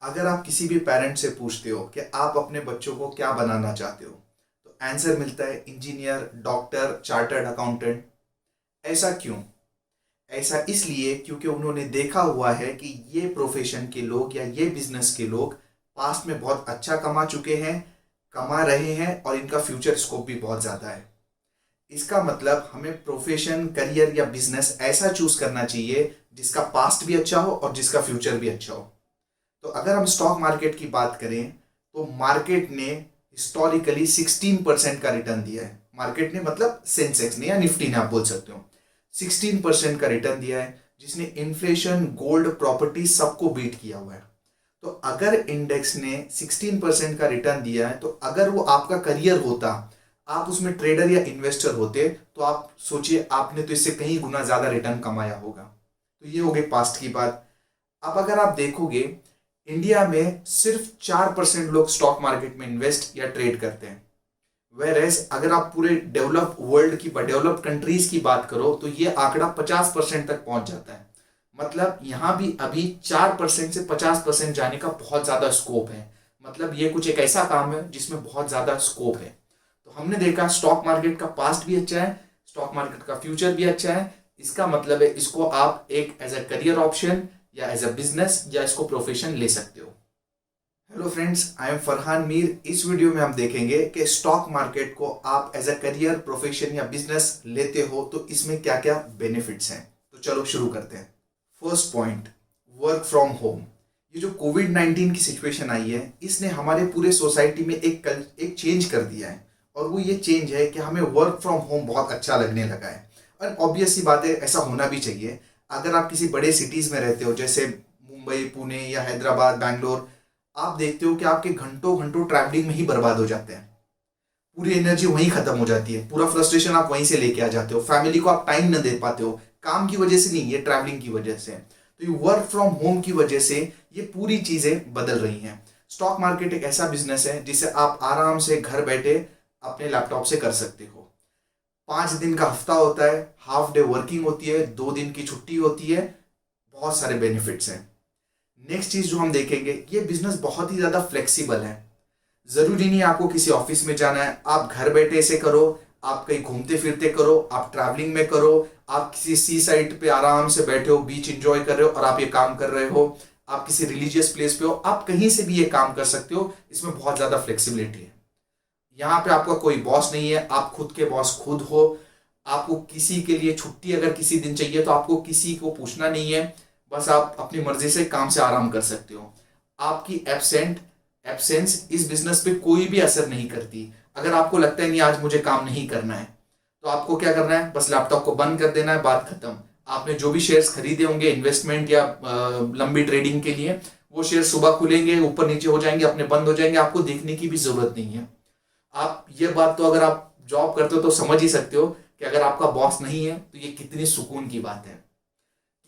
अगर आप किसी भी पेरेंट से पूछते हो कि आप अपने बच्चों को क्या बनाना चाहते हो, तो आंसर मिलता है इंजीनियर, डॉक्टर, चार्टर्ड अकाउंटेंट। ऐसा क्यों? ऐसा इसलिए क्योंकि उन्होंने देखा हुआ है कि ये प्रोफेशन के लोग या ये बिजनेस के लोग पास्ट में बहुत अच्छा कमा चुके हैं, कमा रहे हैं और इनका फ्यूचर स्कोप भी बहुत ज़्यादा है। इसका मतलब हमें प्रोफेशन, करियर या बिजनेस ऐसा चूज करना चाहिए जिसका पास्ट भी अच्छा हो और जिसका फ्यूचर भी अच्छा हो। तो अगर हम स्टॉक मार्केट की बात करें तो मार्केट ने हिस्टोरिकली 16% का रिटर्न दिया है। मार्केट ने मतलब सेंसेक्स ने या निफ्टी ने, आप बोल सकते हो, 16% का रिटर्न दिया है, जिसने इन्फ्लेशन, गोल्ड, प्रॉपर्टी सबको बीट किया हुआ है। तो अगर इंडेक्स ने 16% का रिटर्न दिया है, तो अगर वो आपका करियर होता, आप उसमें ट्रेडर या इन्वेस्टर होते, तो आप सोचिए आपने तो इससे कहीं गुना ज्यादा रिटर्न कमाया होगा। तो ये हो गई पास्ट की बात। अब अगर आप देखोगे, इंडिया में सिर्फ 4% लोग स्टॉक मार्केट में इन्वेस्ट या ट्रेड करते हैं। वेर अगर आप पूरे डेवलप वर्ल्ड की, डेवलप्ड कंट्रीज की बात करो, तो ये आंकड़ा 50% तक पहुंच जाता है। मतलब यहां भी अभी 4% से 50% जाने का बहुत ज्यादा स्कोप है। मतलब ये कुछ एक ऐसा काम है जिसमें बहुत ज्यादा स्कोप है। तो हमने देखा स्टॉक मार्केट का पास्ट भी अच्छा है, स्टॉक मार्केट का फ्यूचर भी अच्छा है। इसका मतलब है इसको आप एक एज अ करियर ऑप्शन या एज अ बिजनेस या इसको प्रोफेशन ले सकते हो। Hello friends, I am Farhan Mir. इस वीडियो में हम देखेंगे कि स्टॉक मार्केट को आप एज अ करियर, प्रोफेशन या बिजनेस लेते हो तो इसमें क्या क्या बेनिफिट्स हैं। तो चलो शुरू करते हैं। First point, work from home. ये जो कोविड-19 की सिचुएशन आई है, इसने हमारे पूरे सोसाइटी में एक चेंज कर दिया है। और वो ये चेंज है कि हमें वर्क फ्रॉम होम बहुत अच्छा लगने लगा है। और ऑब्वियस सी बात है, ऐसा होना भी चाहिए। अगर आप किसी बड़े सिटीज में रहते हो, जैसे मुंबई, पुणे या हैदराबाद, बैंगलोर, आप देखते हो कि आपके घंटों घंटों ट्रैवलिंग में ही बर्बाद हो जाते हैं। पूरी एनर्जी वहीं खत्म हो जाती है, पूरा फ्रस्ट्रेशन आप वहीं से लेके आ जाते हो, फैमिली को आप टाइम न दे पाते हो। काम की वजह से नहीं, ये ट्रैवलिंग की वजह से। तो ये वर्क फ्रॉम होम की वजह से ये पूरी चीजें बदल रही हैं। स्टॉक मार्केट एक ऐसा बिजनेस है जिसे आप आराम से घर बैठे अपने लैपटॉप से कर सकते हो। 5 दिन का हफ्ता होता है, हाफ डे वर्किंग होती है, 2 दिन की छुट्टी होती है, बहुत सारे बेनिफिट्स हैं। नेक्स्ट चीज जो हम देखेंगे, ये बिजनेस बहुत ही ज्यादा फ्लेक्सिबल है। जरूरी नहीं आपको किसी ऑफिस में जाना है, आप घर बैठे इसे करो, आप कहीं घूमते फिरते करो, आप ट्रैवलिंग में करो, आप किसी सी साइड पे आराम से बैठे हो, बीच एंजॉय कर रहे हो और आप ये काम कर रहे हो, आप किसी रिलीजियस प्लेस पे हो, आप कहीं से भी ये काम कर सकते हो। इसमें बहुत ज्यादा फ्लेक्सिबिलिटी है। यहाँ पे आपका कोई बॉस नहीं है, आप खुद के बॉस खुद हो। आपको किसी के लिए छुट्टी अगर किसी दिन चाहिए तो आपको किसी को पूछना नहीं है, बस आप अपनी मर्जी से काम से आराम कर सकते हो। आपकी एब्सेंस इस बिजनेस पे कोई भी असर नहीं करती। अगर आपको लगता है नहीं आज मुझे काम नहीं करना है, तो आपको क्या करना है, बस लैपटॉप को बंद कर देना है, बात खत्म। आपने जो भी शेयर्स खरीदे होंगे इन्वेस्टमेंट या लंबी ट्रेडिंग के लिए, वो शेयर सुबह खुलेंगे, ऊपर नीचे हो जाएंगे, अपने बंद हो जाएंगे, आपको देखने की भी जरूरत नहीं है। आप ये बात तो अगर आप जॉब करते हो तो समझ ही सकते हो कि अगर आपका बॉस नहीं है तो ये कितनी सुकून की बात है।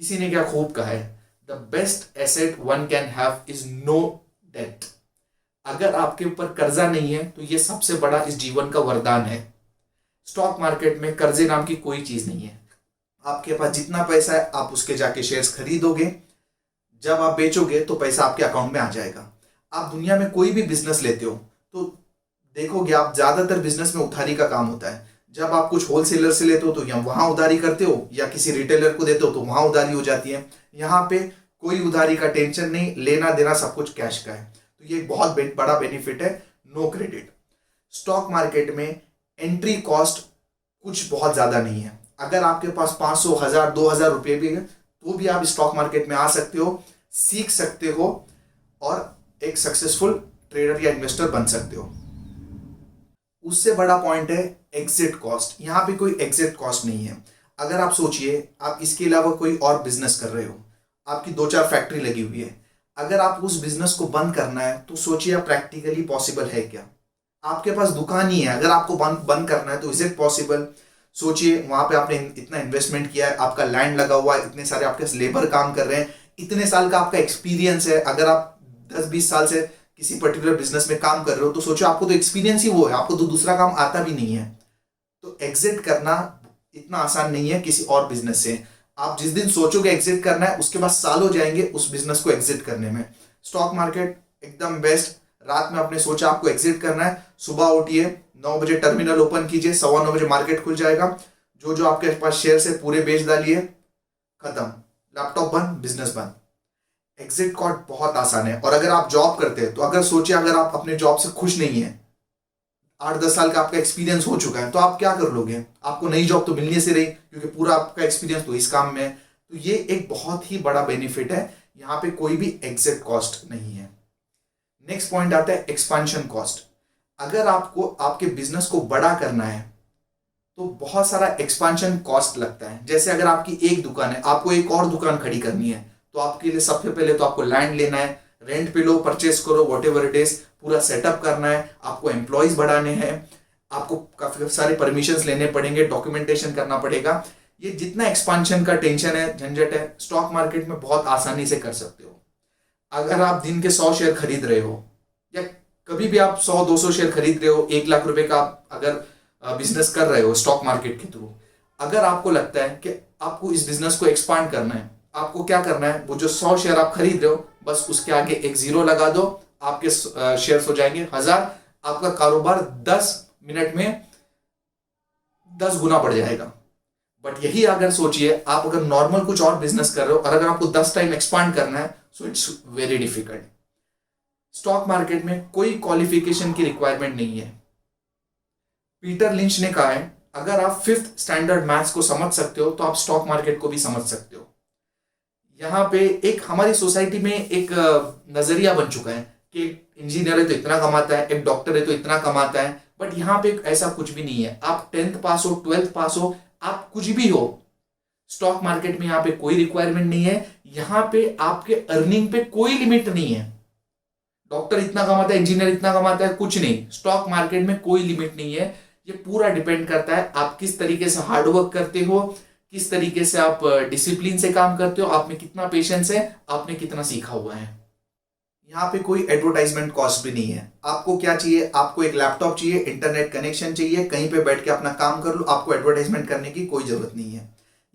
किसी ने क्या खूब कहा है, the best asset one can have is no debt. अगर आपके ऊपर कर्जा नहीं है तो ये सबसे बड़ा इस जीवन का वरदान है। स्टॉक मार्केट में कर्जे नाम की कोई चीज नहीं है। आपके पास जितना पैसा है आप उसके जाके शेयर्स खरीदोगे, जब आप बेचोगे तो पैसा आपके अकाउंट में आ जाएगा। आप दुनिया में कोई भी बिजनेस लेते हो तो देखोगे आप, ज्यादातर बिजनेस में उधारी का काम होता है। जब आप कुछ होलसेलर से लेते हो तो या वहां उधारी करते हो, या किसी रिटेलर को देते हो तो वहां उधारी हो जाती है। यहाँ पे कोई उधारी का टेंशन नहीं, लेना देना सब कुछ कैश का है। तो ये एक बहुत बड़ा बेनिफिट है, नो क्रेडिट। स्टॉक मार्केट में एंट्री कॉस्ट कुछ बहुत ज्यादा नहीं है। अगर आपके पास 500, 1000, 2000 रुपये भी है तो भी आप स्टॉक मार्केट में आ सकते हो, सीख सकते हो और एक सक्सेसफुल ट्रेडर या इन्वेस्टर बन सकते हो। उससे बड़ा पॉइंट है एग्जिट कॉस्ट। यहां पे कोई एग्जिट कॉस्ट नहीं है। अगर आप सोचिए, आप इसके अलावा कोई और बिजनेस कर रहे हो, आपकी 2-4 फैक्ट्री लगी हुई है, अगर आप उस बिजनेस को बंद करना है तो सोचिए आप प्रैक्टिकली पॉसिबल है क्या? आपके पास दुकान ही है, अगर आपको बंद बंद करना है तो इज इट पॉसिबल? सोचिए, वहां पे आपने इतना इन्वेस्टमेंट किया है, आपका लैंड लगा हुआ है, इतने सारे आपके लेबर काम कर रहे हैं, इतने साल का आपका एक्सपीरियंस है। अगर आप 10-20 साल से किसी पर्टिकुलर बिजनेस में काम कर रहे हो तो सोचो आपको तो एक्सपीरियंस ही वो है, आपको तो दूसरा काम आता भी नहीं है। तो एग्जिट करना इतना आसान नहीं है किसी और बिजनेस से। आप जिस दिन सोचोगे एग्जिट करना है, उसके बाद साल हो जाएंगे उस बिजनेस को एग्जिट करने में। स्टॉक मार्केट एकदम बेस्ट। रात में आपने सोचा आपको एग्जिट करना है, सुबह उठिए, 9 बजे टर्मिनल ओपन कीजिए, 9:15 बजे मार्केट खुल जाएगा, जो जो आपके पास शेयर है पूरे बेच डालिए, खत्म, लैपटॉप बंद, बिजनेस बंद। एग्जिट कॉर्ड बहुत आसान है। और अगर आप जॉब करते हैं तो अगर सोचिए अगर आप अपने जॉब से खुश नहीं है, 8-10 साल का आपका एक्सपीरियंस हो चुका है, तो आप क्या कर लोगे? आपको नई जॉब तो मिलने से रही, क्योंकि पूरा आपका एक्सपीरियंस तो इस काम में है। तो ये एक बहुत ही बड़ा बेनिफिट है, यहाँ पे कोई भी एग्जिट कॉस्ट नहीं है। नेक्स्ट पॉइंट आता है एक्सपांशन कॉस्ट। अगर आपको आपके बिजनेस को बड़ा करना है तो बहुत सारा एक्सपांशन कॉस्ट लगता है। जैसे अगर आपकी एक दुकान है, आपको एक और दुकान खड़ी करनी है, तो आपके लिए सबसे पहले तो आपको लैंड लेना है, रेंट पे लो, परचेस करो, वॉट एवर इट इज, पूरा सेटअप करना है, आपको एम्प्लॉयज बढ़ाने हैं, आपको काफी सारे परमिशंस लेने पड़ेंगे, डॉक्यूमेंटेशन करना पड़ेगा। ये जितना एक्सपांशन का टेंशन है, झंझट है, स्टॉक मार्केट में बहुत आसानी से कर सकते हो। अगर आप दिन के 100 शेयर खरीद रहे हो, या कभी भी आप 100-200 शेयर खरीद रहे हो, 1 लाख रुपए का अगर बिजनेस कर रहे हो स्टॉक मार्केट के थ्रू, अगर आपको लगता है कि आपको इस बिजनेस को एक्सपांड करना है, आपको क्या करना है, वो जो 100 शेयर आप खरीद रहे हो, बस उसके आगे एक जीरो लगा दो, आपके शेयर्स हो जाएंगे 1000, आपका कारोबार 10 मिनट में 10 गुना बढ़ जाएगा। बट यही अगर सोचिए आप अगर नॉर्मल कुछ और बिजनेस कर रहे हो और अगर आपको 10 टाइम एक्सपांड करना है, so it's very difficult. Stock market में कोई क्वालिफिकेशन की रिक्वायरमेंट नहीं है। पीटर लिंच ने कहा है, अगर आप 5th स्टैंडर्ड मैथ्स को समझ सकते हो तो आप स्टॉक मार्केट को भी समझ सकते हो। यहाँ पे एक हमारी सोसाइटी में एक नजरिया बन चुका है कि इंजीनियर है तो इतना कमाता है, एक डॉक्टर है तो इतना कमाता है, बट यहाँ पे ऐसा कुछ भी नहीं है। आप 10th पास हो, 12th पास हो, आप कुछ भी हो, स्टॉक मार्केट में यहाँ पे कोई रिक्वायरमेंट नहीं है। यहाँ पे आपके अर्निंग पे कोई लिमिट नहीं है। डॉक्टर इतना कमाता है, इंजीनियर इतना कमाता है, कुछ नहीं। स्टॉक मार्केट में कोई लिमिट नहीं है। ये पूरा डिपेंड करता है आप किस तरीके से हार्डवर्क करते हो, किस तरीके से आप डिसिप्लिन से काम करते हो, आप में कितना पेशेंस है, आपने कितना सीखा हुआ है। यहाँ पे कोई एडवर्टाइजमेंट कॉस्ट भी नहीं है। आपको क्या चाहिए? आपको एक लैपटॉप चाहिए, इंटरनेट कनेक्शन चाहिए, कहीं पे बैठ के अपना काम कर लो, आपको एडवर्टाइजमेंट करने की कोई जरूरत नहीं है।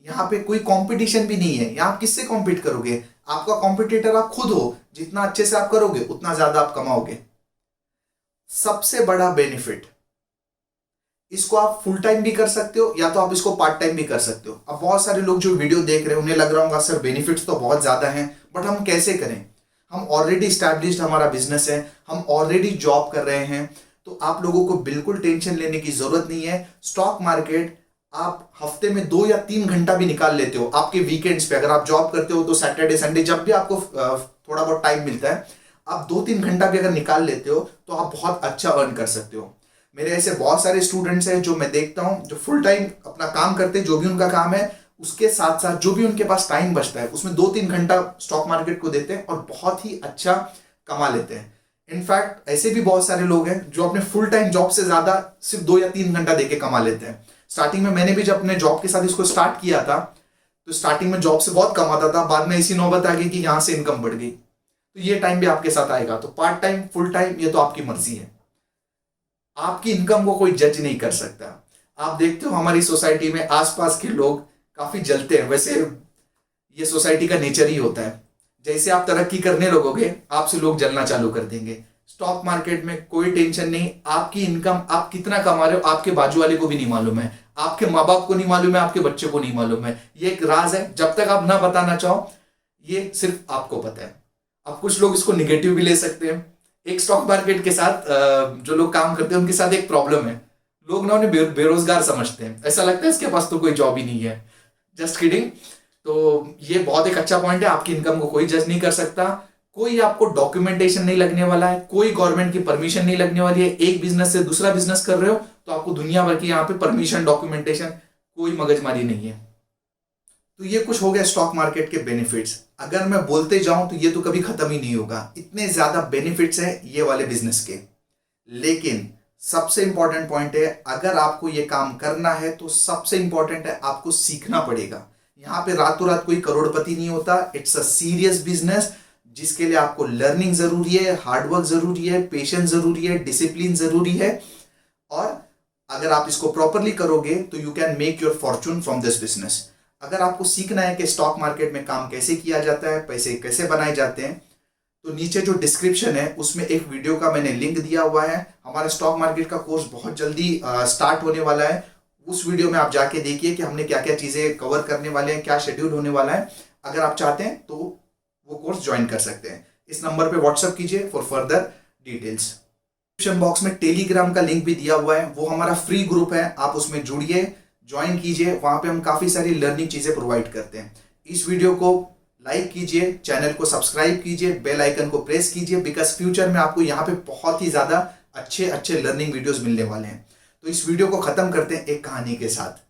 यहाँ पे कोई कंपटीशन भी नहीं है। यहाँ आप किससे कॉम्पीट करोगे? आपका कॉम्पिटिटर आप खुद हो। जितना अच्छे से आप करोगे उतना ज्यादा आप कमाओगे। सबसे बड़ा बेनिफिट, इसको आप फुल टाइम भी कर सकते हो या तो आप इसको पार्ट टाइम भी कर सकते हो। अब बहुत सारे लोग जो वीडियो देख रहे हैं उन्हें लग रहा होगा सर बेनिफिट्स तो बहुत ज्यादा हैं, बट हम कैसे करें? हम ऑलरेडी स्टैब्लिश्ड हमारा बिजनेस है, हम ऑलरेडी जॉब कर रहे हैं, तो आप लोगों को बिल्कुल टेंशन लेने की जरूरत नहीं है। स्टॉक मार्केट आप हफ्ते में 2 या 3 घंटा भी निकाल लेते हो आपके वीकेंड्स पे। अगर आप जॉब करते हो तो सैटरडे संडे जब भी आपको थोड़ा बहुत टाइम मिलता है, आप 2-3 घंटा भी अगर निकाल लेते हो तो आप बहुत अच्छा अर्न कर सकते हो। मेरे ऐसे बहुत सारे स्टूडेंट्स हैं जो मैं देखता हूं, जो फुल टाइम अपना काम करते हैं, जो भी उनका काम है उसके साथ साथ जो भी उनके पास टाइम बचता है उसमें 2-3 घंटा स्टॉक मार्केट को देते हैं और बहुत ही अच्छा कमा लेते हैं। इनफैक्ट ऐसे भी बहुत सारे लोग हैं जो अपने फुल टाइम जॉब से ज्यादा सिर्फ 2 या 3 घंटा देके कमा लेते हैं। स्टार्टिंग में मैंने भी जब अपने जॉब के साथ इसको स्टार्ट किया था तो स्टार्टिंग में जॉब से बहुत कमाता था, बाद में ऐसी नौबत आ गई कि यहां से इनकम बढ़ गई। तो ये टाइम भी आपके साथ आएगा। तो पार्ट टाइम, फुल टाइम, ये तो आपकी मर्जी है। आपकी इनकम को कोई जज नहीं कर सकता। आप देखते हो हमारी सोसाइटी में आसपास के लोग काफी जलते हैं। वैसे ये सोसाइटी का नेचर ही होता है। जैसे आप तरक्की करने लगोगे आपसे लोग जलना चालू कर देंगे। स्टॉक मार्केट में कोई टेंशन नहीं। आपकी इनकम आप कितना कमा रहे हो आपके बाजू वाले को भी नहीं मालूम है, आपके माँ बाप को नहीं मालूम है, आपके बच्चे को नहीं मालूम है। ये एक राज है, जब तक आप ना बताना चाहो ये सिर्फ आपको पता है। अब कुछ लोग इसको निगेटिव भी ले सकते हैं। एक स्टॉक मार्केट के साथ जो लोग काम करते हैं उनके साथ एक प्रॉब्लम है, लोग ना उन्हें बेरोजगार समझते हैं। ऐसा लगता है इसके पास तो कोई जॉब ही नहीं है। Just kidding. तो ये बहुत एक अच्छा पॉइंट है। आपकी इनकम को कोई जज नहीं कर सकता, कोई आपको डॉक्यूमेंटेशन नहीं लगने वाला है, कोई गवर्नमेंट की परमिशन नहीं लगने वाली है। एक बिजनेस से दूसरा बिजनेस कर रहे हो तो आपको दुनिया भर की यहाँ पे परमिशन, डॉक्यूमेंटेशन, कोई मगजमारी नहीं है। तो ये कुछ हो गया स्टॉक मार्केट के बेनिफिट्स। अगर मैं बोलते जाऊं तो ये तो कभी खत्म ही नहीं होगा, इतने ज्यादा बेनिफिट्स हैं ये वाले बिजनेस के। लेकिन सबसे इंपॉर्टेंट पॉइंट है, अगर आपको ये काम करना है तो सबसे इंपॉर्टेंट है आपको सीखना पड़ेगा। यहाँ पे रातों रात कोई करोड़पति नहीं होता। इट्स अ सीरियस बिजनेस जिसके लिए आपको लर्निंग जरूरी है, हार्डवर्क जरूरी है, पेशेंस जरूरी है, डिसिप्लिन जरूरी है। और अगर आप इसको प्रॉपरली करोगे तो you can make your Fortune from this business. अगर आपको सीखना है कि स्टॉक मार्केट में काम कैसे किया जाता है, पैसे कैसे बनाए जाते हैं, तो नीचे जो डिस्क्रिप्शन है उसमें एक वीडियो का मैंने लिंक दिया हुआ है। हमारा स्टॉक मार्केट का कोर्स बहुत जल्दी स्टार्ट होने वाला है। उस वीडियो में आप जाके देखिए कि हमने क्या क्या चीज़ें कवर करने वाले हैं, क्या शेड्यूल होने वाला है। अगर आप चाहते हैं तो वो कोर्स ज्वाइन कर सकते हैं। इस नंबर पे व्हाट्सअप कीजिए for further details. Description box में टेलीग्राम का लिंक भी दिया हुआ है, वो हमारा फ्री ग्रुप है, आप उसमें जुड़िए, ज्वाइन कीजिए। वहां पे हम काफ़ी सारी लर्निंग चीज़ें प्रोवाइड करते हैं। इस वीडियो को लाइक कीजिए, चैनल को सब्सक्राइब कीजिए, बेल आइकन को प्रेस कीजिए, बिकॉज फ्यूचर में आपको यहाँ पे बहुत ही ज़्यादा अच्छे अच्छे लर्निंग वीडियोस मिलने वाले हैं। तो इस वीडियो को ख़त्म करते हैं एक कहानी के साथ।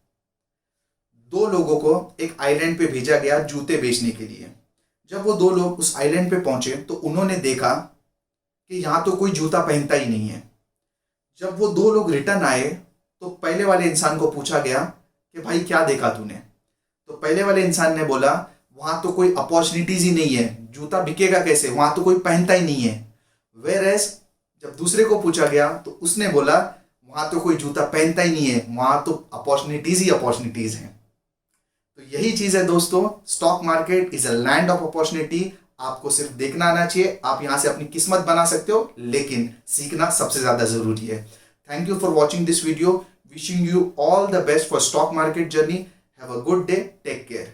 दो लोगों को एक आइलैंड पे भेजा गया जूते बेचने के लिए। जब वो दो लोग उस आइलैंड पे पहुंचे तो उन्होंने देखा कि यहाँ तो कोई जूता पहनता ही नहीं है। जब वो दो लोग रिटर्न आए तो पहले वाले इंसान को पूछा गया कि भाई क्या देखा तूने। तो पहले वाले इंसान ने बोला वहां तो कोई अपॉर्चुनिटीज ही नहीं है, जूता बिकेगा कैसे, वहां तो कोई पहनता ही नहीं है। वेयरएज जब दूसरे को पूछा गया तो उसने बोला वहां तो कोई जूता पहनता ही नहीं है, वहां तो अपॉर्चुनिटीज ही अपॉर्चुनिटीज हैं। तो यही चीज है दोस्तों, stock market is a land of opportunity. आपको सिर्फ देखना आना चाहिए, आप यहां से अपनी किस्मत बना सकते हो, लेकिन सीखना सबसे ज्यादा जरूरी है। Thank you for watching this video. Wishing you all the best for stock market journey. Have a good day, take care.